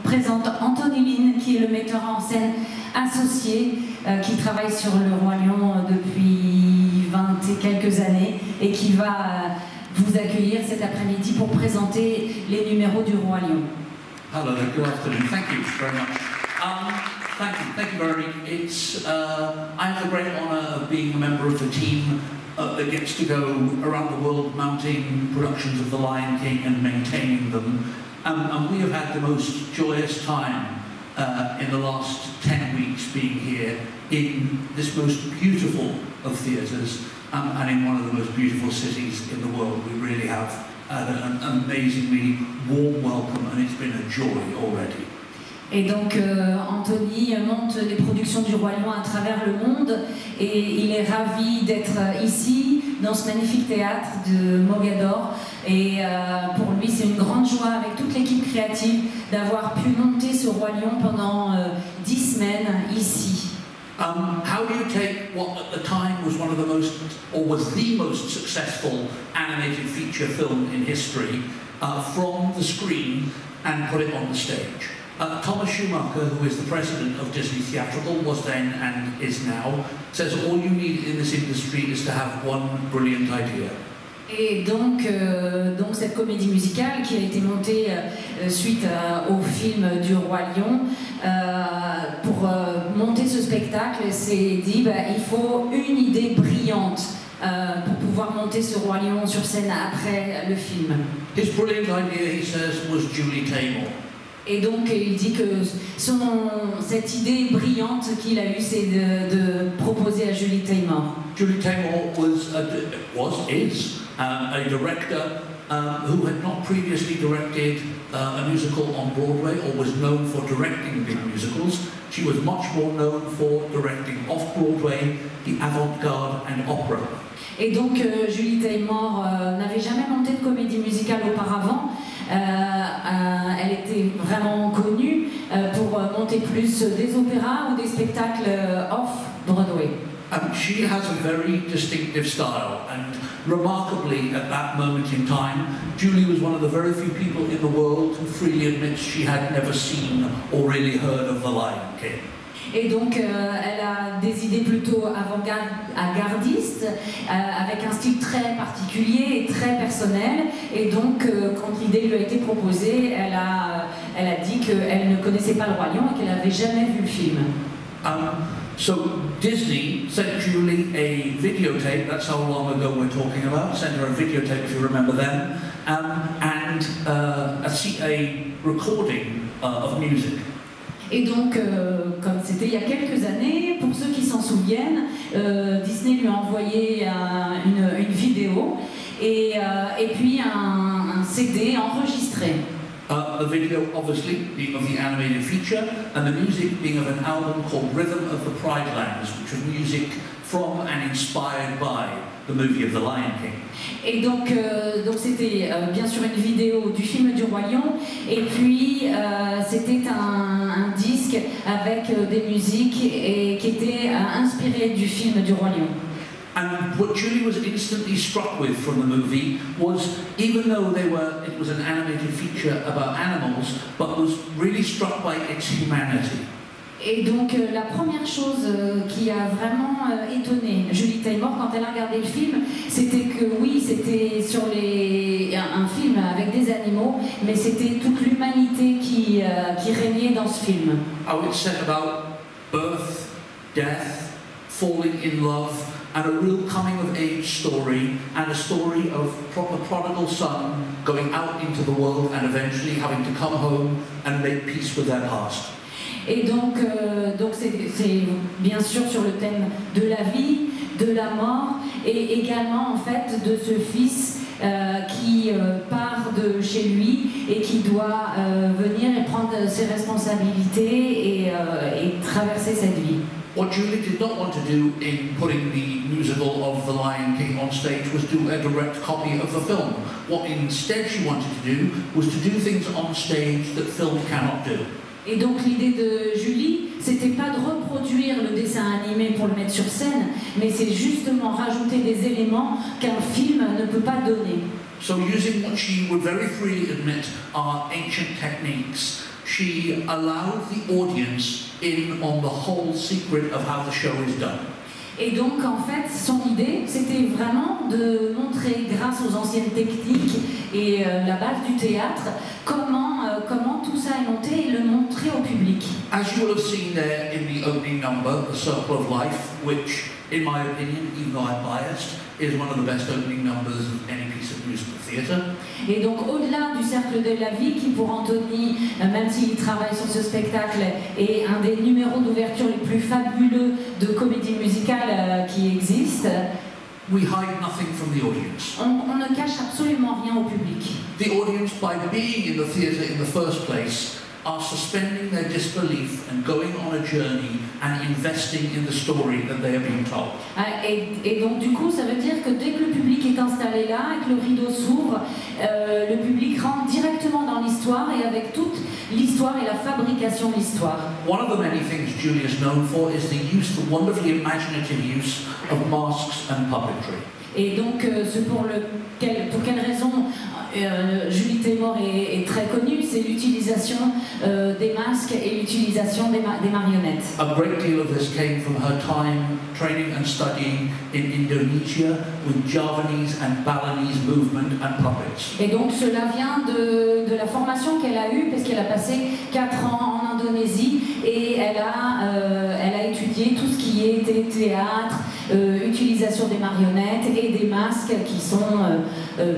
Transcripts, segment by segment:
présente Anthony Lin, qui est le metteur en scène associé, qui travaille sur Le Roi Lion depuis 20 et quelques années et qui va vous accueillir cet après-midi pour présenter les numéros du Roi Lion. Hello, good afternoon. Thank you very much. Thank you, Veronique. I have the great honour of being a member of the team that gets to go around the world mounting productions of The Lion King and maintaining them. And we have had the most joyous time in the last 10 weeks being here in this most beautiful of theatres and in one of the most beautiful cities in the world. We really have an amazingly warm welcome and it's been a joy already. Et donc Anthony monte les productions du Roi Lion à travers le monde et il est ravi d'être ici dans ce magnifique théâtre de Mogador et pour lui c'est une grande joie avec toute l'équipe créative d'avoir pu monter ce Roi Lion pendant 10 semaines ici. How do you take what at the time was one of the most, or was the most successful animated feature film in history from the screen and put it on the stage? Thomas Schumacher, who is the president of Disney Theatrical, was then and is now, says all you need in this industry is to have one brilliant idea. Et donc cette comédie musicale qui a été montée suite au film du Roi Lion, pour monter ce spectacle, s'est dit il faut une idée brillante pour pouvoir monter ce Roi Lion sur scène après le film. His brilliant idea, he says, was Julie Taymor. Et donc il dit que cette idée brillante qu'il a eue, c'est de proposer à Julie Taymor. Julie Taymor is a director who had not previously directed a musical on Broadway or was known for directing big musicals. She was much more known for directing off-Broadway, the avant-garde and opera. Et donc Julie Taymor n'avait jamais monté de comédie musicale auparavant. Elle était vraiment connue pour monter plus des opéras ou des spectacles off-Broadway. She has a very distinctive style, and remarkably at that moment in time, Julie was one of the very few people in the world who freely admits she had never seen or really heard of The Lion King. Et donc elle a des idées plutôt avant-gardistes, avec un style très particulier et très personnel. Et donc quand l'idée lui a été proposée, elle a dit qu'elle ne connaissait pas Le Roi Lion et qu'elle n'avait jamais vu le film. So Disney sent Julie a videotape, that's how long ago we're talking about, sent her a videotape if you remember them, and a recording of music. Et donc, comme c'était il y a quelques années, pour ceux qui s'en souviennent, Disney lui a envoyé une vidéo et puis un CD enregistré. The video obviously being of the animated feature and the music being of an album called Rhythm of the Pride Lands, which was music from and inspired by the movie of The Lion King. Et donc c'était bien sûr une vidéo du film du Roi Lion et puis c'était un disque avec des musiques qui étaient inspirées du film du Roi Lion. And what Julie was instantly struck with from the movie was, even though it was an animated feature about animals, but was really struck by its humanity. Et donc la première chose qui a vraiment étonné Julie Taymor quand elle a regardé le film, c'était que oui, c'était sur un film avec des animaux, mais c'était toute l'humanité qui régnait dans ce film. How it's said about birth, death, falling in love, and a real coming-of-age story, and a story of a prodigal son going out into the world and eventually having to come home and make peace with their past. Et donc c'est bien sûr sur le thème de la vie, de la mort, et également en fait de ce fils qui part de chez lui et qui doit venir et prendre ses responsabilités et traverser cette vie. What Julie did not want to do in putting the musical of The Lion King on stage was do a direct copy of the film. What instead she wanted to do was to do things on stage that film cannot do. Et donc l'idée de Julie, c'était pas de reproduire le dessin animé pour le mettre sur scène, mais c'est justement rajouter des éléments qu'un film ne peut pas donner. So using what she would very freely admit are ancient techniques, she allowed the audience in on the whole secret of how the show is done. Et donc, en fait, son idée, c'était vraiment de montrer, grâce aux anciennes techniques et la base du théâtre, comment tout ça est monté et le montrer au public. As you will have seen there in the opening number, The Circle of Life, which, in my opinion, even though I'm biased, is one of the best opening numbers of any piece of musical theatre. Et donc, au-delà du cercle de la vie, qui pour Anthony, même s'il travaille sur ce spectacle, est un des numéros d'ouverture les plus fabuleux de comédie musicale qui existent, We hide nothing from the audience. on ne cache absolument rien au public. The audience, by being in the theatre in the first place, are suspending their disbelief and going on a journey and investing in the story that they are being told. Et donc du coup, ça veut dire que dès que le public est installé là et que le rideau s'ouvre, le public rentre directement dans l'histoire et avec toute l'histoire et la fabrication de l'histoire. One of the many things Julie is known for is the wonderfully imaginative use of masks and puppetry. Et donc, pour quelle raison Julie Taymor est très connue, c'est l'utilisation des masques et l'utilisation des marionnettes. A great deal of this came from her time training and studying in Indonesia with Javanese and Balinese movement and puppets. Et donc, cela vient de la formation qu'elle a eue, parce qu'elle a passé 4 ans en Indonésie et elle a étudié tout ce qui était théâtre, utilisation des marionnettes et des masques qui sont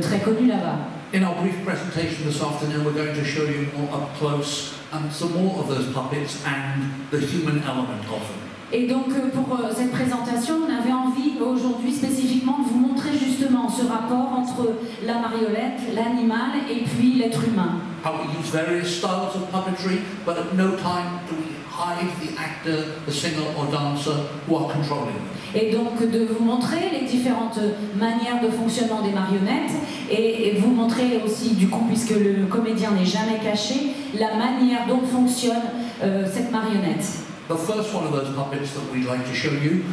très connus là-bas. In our brief presentation this afternoon, we're going to show you more up close some more of those puppets and the human element of them. Et donc pour cette présentation, on avait envie aujourd'hui spécifiquement de vous montrer justement ce rapport entre la marionnette, l'animal et puis l'être humain. How we use various styles of puppetry, but at no time do we hide the actor, the singer or dancer who are controlling them. Et donc de vous montrer les différentes manières de fonctionnement des marionnettes et vous montrer aussi, du coup, puisque le comédien n'est jamais caché, la manière dont fonctionne cette marionnette. The first one of those puppets that we'd like to show you,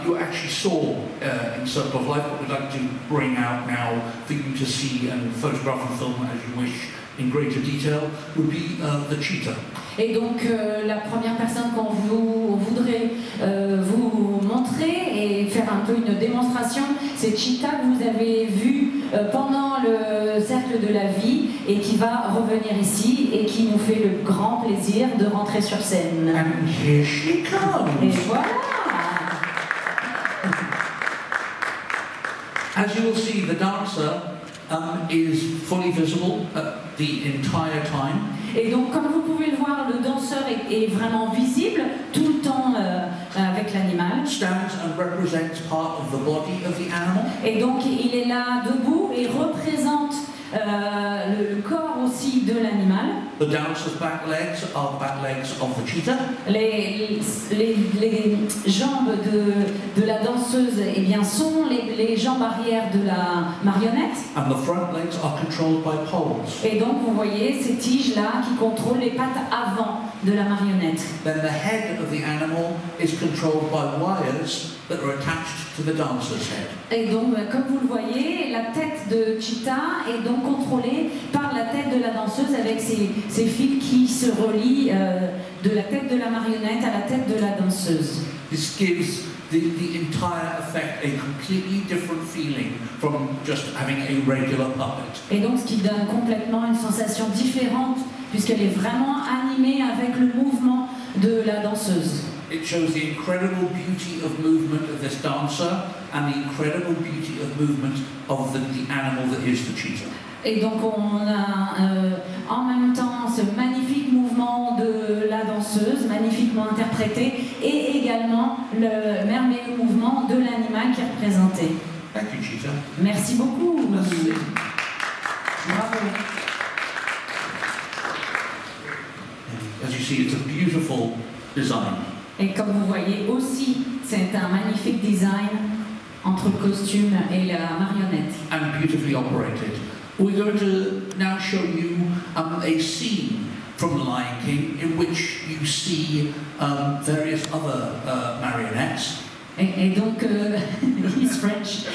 you actually saw in Circle of Life, but we'd like to bring out now for you to see and photograph and film as you wish in greater detail, would be the cheetah. Et donc la première personne qu'on voudrait vous montrer et faire un peu une démonstration, c'est Cheetah que vous avez vu pendant le cercle de la vie et qui va revenir ici et qui nous fait le grand plaisir de rentrer sur scène. And here she comes. Et voilà. As you will see, the dancer is fully visible the entire time. Et donc, comme vous pouvez le voir, le danseur est vraiment visible tout le temps avec l'animal. Stands and represents part of the body of the animal. Et donc, il est là debout et représente le corps aussi de l'animal. The dancer's back legs are the back legs of the cheetah. Les jambes de la danseuse, eh bien, sont les jambes arrière de la marionnette. And the front legs are controlled by poles. Et donc, vous voyez ces tiges-là qui contrôlent les pattes avant de la marionnette. Then the head of the animal is controlled by wires that are attached to the dancer's head. Et donc, comme vous le voyez, la tête de Cheetah est donc contrôlée par la tête de la danseuse avec ces fils qui se relient de la tête de la marionnette à la tête de la danseuse. This gives the entire effect a completely different feeling from just having a regular puppet. Et donc, ce qui donne complètement une sensation différente puisqu'elle est vraiment animée avec le mouvement de la danseuse. It shows the incredible beauty of movement of this dancer and the incredible beauty of movement of the animal that is the cheetah. Et donc on a en même temps ce magnifique mouvement de la danseuse, magnifiquement interprété, et également le merveilleux mouvement de l'animal qui est représenté. Thank you, cheetah. Merci beaucoup. Merci. Bravo. As you see, it's a beautiful design. Et comme vous voyez aussi, c'est un magnifique design entre le costume et la marionnette. And beautifully operated. We're going to now show you a scene from The Lion King in which you see various other marionettes. Et donc, he's French.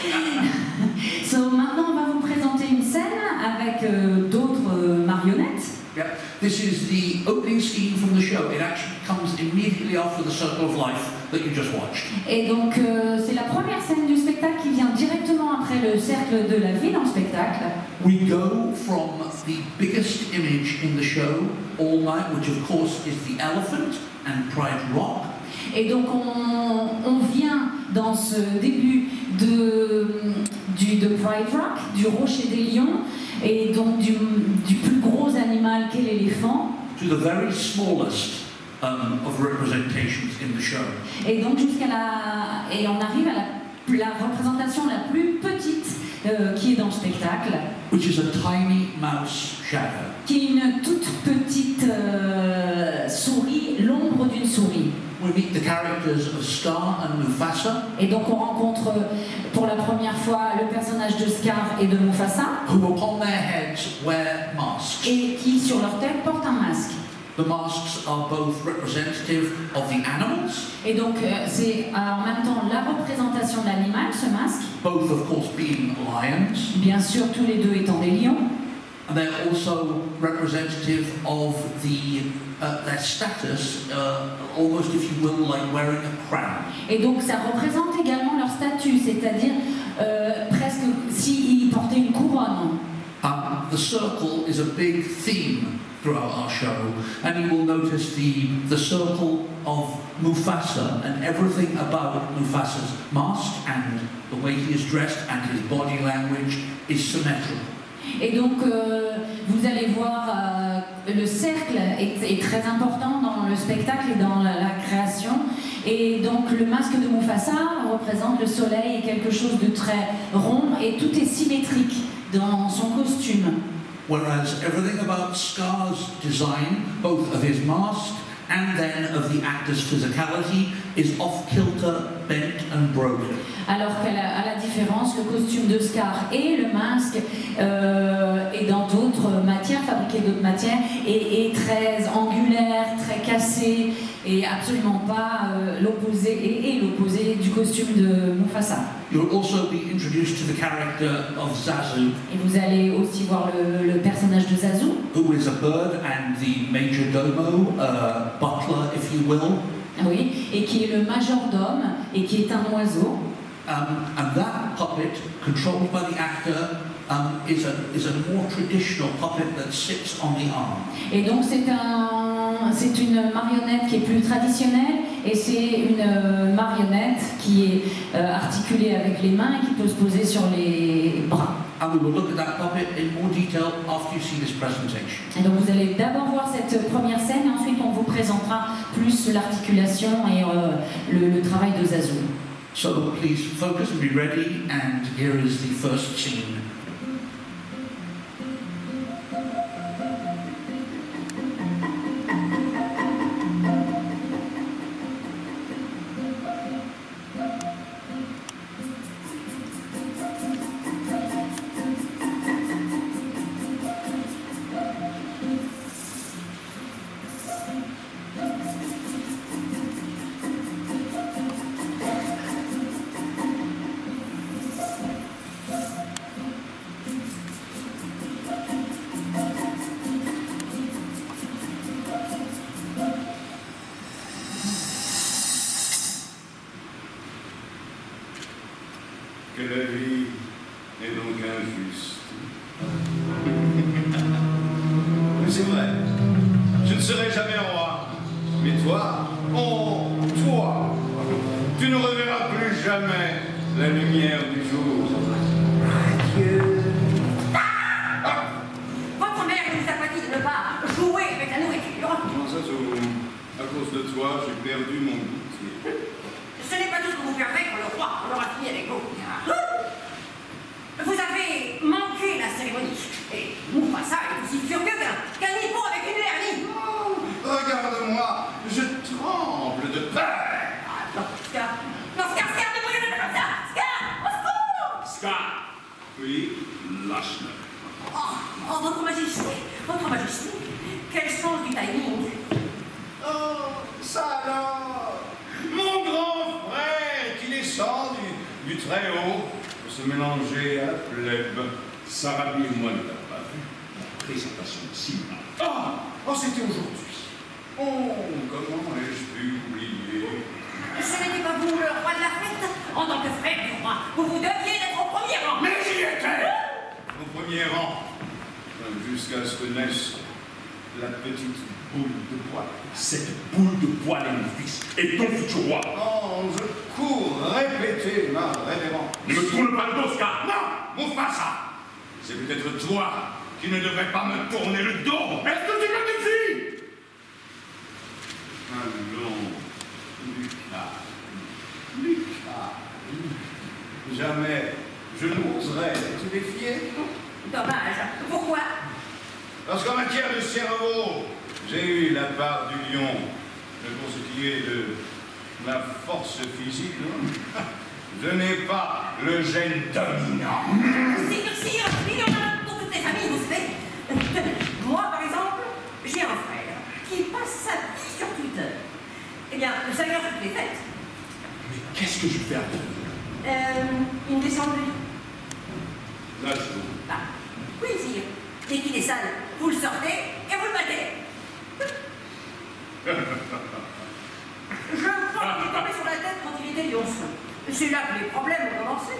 So maintenant, on va vous présenter une scène avec d'autres marionnettes. Yeah. This is the opening scene from the show. It actually comes immediately after the Circle of Life that you just watched. Et donc c'est la première scène du spectacle qui vient directement après le cercle de la vie dans le spectacle. We go from the biggest image in the show all night, which of course is the elephant and Pride Rock. Et donc on vient dans ce début de Pride Rock, du Rocher des Lions, et donc du plus gros animal qu'est l'éléphant. To the very smallest of representations in the show. Et donc et on arrive à la représentation la plus petite qui est dans le spectacle. Which is a tiny mouse shadow. Qui est une toute petite souris, l'ombre d'une souris. We meet the characters of Scar and Mufasa. Et donc on rencontre pour la première fois le personnage de Scar et de Mufasa. Who upon their heads wear masks. Et qui sur leur tête portent un masque. The masks are both representative of the animals. Et donc c'est en même temps la représentation de l'animal, ce masque. Both of course being lions. Bien sûr, tous les deux étant des lions. And they're also representative of their status, almost if you will, like wearing a crown. Et donc ça représente également leur statut, c'est-à-dire presque s'ils portaient une couronne. The circle is a big theme throughout our show, and you will notice the circle of Mufasa and everything about Mufasa's mask and the way he is dressed and his body language is symmetrical. Et donc vous allez voir le cercle est très important dans le spectacle et dans la création, et donc le masque de Mufasa représente le soleil et quelque chose de très rond, et tout est symétrique dans son costume. Whereas everything about Scar's design, both of his mask and then of the actor's physicality, is off-kilter, bent and broken. Alors qu'à la différence, le costume de Scar et le masque et dans d'autres matières, fabriqué d'autres matières, est très angulaire, très cassé, et absolument pas l'opposé du costume de Mufasa. You'll also be introduced to the character of Zazu. Et vous allez aussi voir le personnage de Zazu. Who is a bird and the major domo, butler, if you will. Oui, et qui est le majordome et qui est un oiseau. And that puppet, controlled by the actor, is a more traditional puppet that sits on the arm. Et donc c'est une marionnette qui est plus traditionnelle, et c'est une marionnette qui est articulée avec les mains et qui peut se poser sur les bras. And we will look at that puppet in more detail after you see this presentation. Et donc vous allez d'abord voir cette première scène, et ensuite on vous présentera plus l'articulation et le travail de Zazu. So please focus and be ready, and here is the first scene. Que la vie est donc injuste. Mais c'est vrai, je ne serai jamais roi. Mais toi, oh, toi, tu ne reverras plus jamais la lumière du jour. Adieu. Votre mère nous a pas dit de ne pas jouer avec la nourriture. Comment ça, à cause de toi, j'ai perdu mon goûter. Ce n'est pas tout ce que vous perdrez quand le roi aura fini avec vous. Vous avez manqué la cérémonie. Et Mufasa est aussi furieux qu'un hippon avec une hernie. Oh, regarde-moi, je tremble de peur. Non, Scar. Non, Scar, ne brûle pas comme ça. Scar, au secours. Scar. Oui, lâche-le. Oh, votre majesté, quel sens du timing. Oh, ça alors. Mon grand frère qui descend du très haut pour se mélanger à la plèbe. Sarabie et moi ne l'avons pas vu. La présentation de Simba. Oh, Oh, c'était aujourd'hui. Oh, comment ai-je pu oublier? Ce n'était pas vous, le roi de la fête? En tant que frère du roi, vous deviez être au premier rang. Mais j'y étais! Au premier rang, jusqu'à ce que naisse la petite boule de poil. Cette boule de poil est mon fils, et ton futur roi. Oh, je cours répéter ma révérence. Ne me tourne pas le dos, Scar. Non, Mufasa, c'est peut-être toi qui ne devrais pas me tourner le dos. Est-ce que tu me défies? Allons, Lucas, jamais je n'oserais te défier. Dommage. Pourquoi? Parce qu'en matière de cerveau, j'ai eu la part du lion. Mais pour ce qui est de ma force physique, je n'ai pas le gène dominant. Sire, il y en a dans toutes les familles, vous savez. Moi, par exemple, j'ai un frère qui passe sa vie sur Twitter. Eh bien, ça vient toutes les fêtes. Mais qu'est-ce que je fais après? Une descente de lit. Là, je Ah, oui, sire. Dès qu'il est sale, vous le sortez et vous le battez. Je crois qu'il est tombé sur la tête quand il était lionceau. C'est là que les problèmes ont commencé.